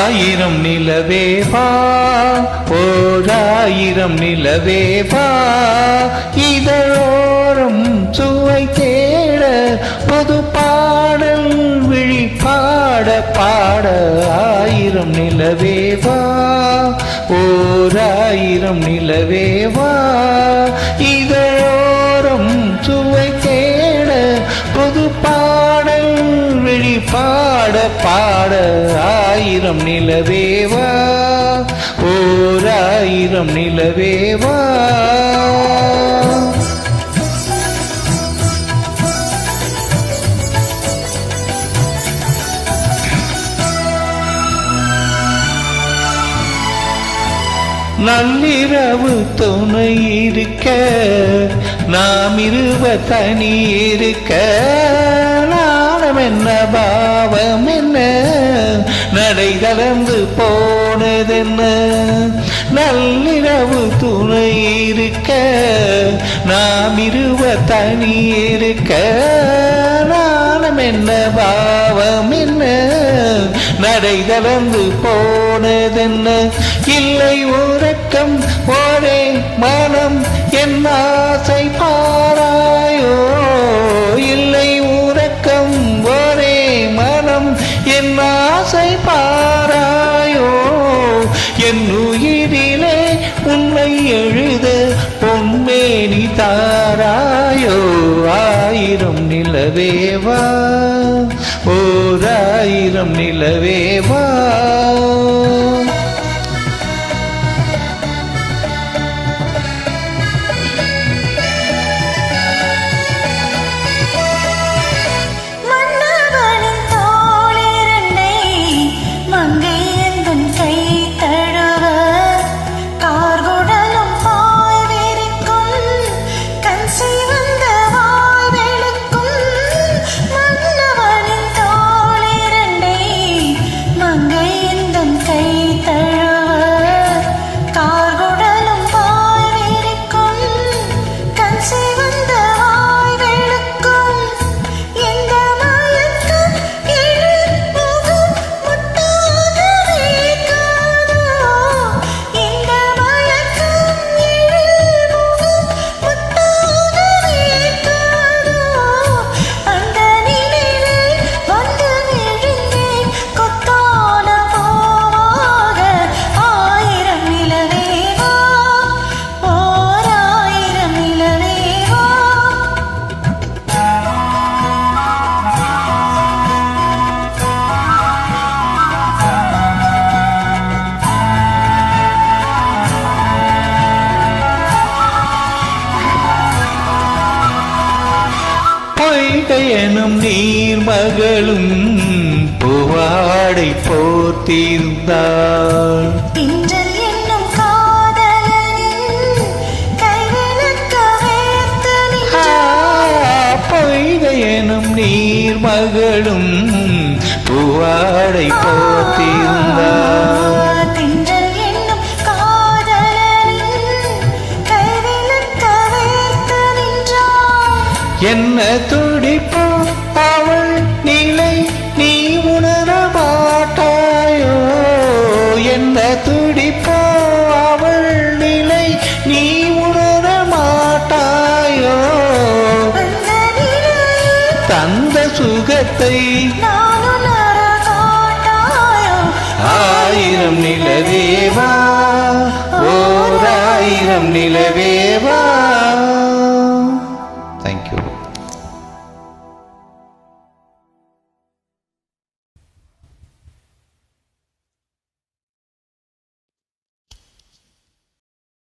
ஆயிரம் நிலவேவா ஓராயிரம் நிலவேவா இதழோரம் சுவை தேட புது பாடல் விழி பாட பாட ஆயிரம் நிலவேவா ஓராயிரம் நிலவேவா இதழோரம் சுவை தேட புது பாடல் விழி பாட பாட ஆயிரம் நிலவேவா ஓராயிரம் நிலவேவா நள்ளிரவு துணை இருக்க நாம் இருவர் தனி இருக்க நாணம் என்ன பாவம் என்ன நடை கலந்து போனதென்ன நள்ளிரவு துணை இருக்க நாம் இருவர் தனி இருக்க நாணம் என்ன பாவம் என்ன நடை கலந்து போனதென்ன இல்லை உறக்கம் ஒரே மனம் என் ஆசை பாராயோ இல்லை உறக்கம் ஒரே மனம் என் ஆசை பாராயோ என் உயிரிலே உன்னை எழுத பொன்மேனி தாராயோ ஆயிரம் நிலவேவா ஓராயிரம் நிலவேவா எனும் நீர் மகளும் பூவாடை போர்த்திருந்தாள் பொய்கை எனும் நீர் மகளும் பூவாடை போர்த்திருந்தாள் என்ன துடிப்போ அவள் நிலை நீ உணர மாட்டாயோ என்ன துடிப்போ அவள் நிலை நீ உணர மாட்டாயோ தந்த சுகத்தை ஆயிரம் நிலவேவா ஓராயிரம் நிலவேவா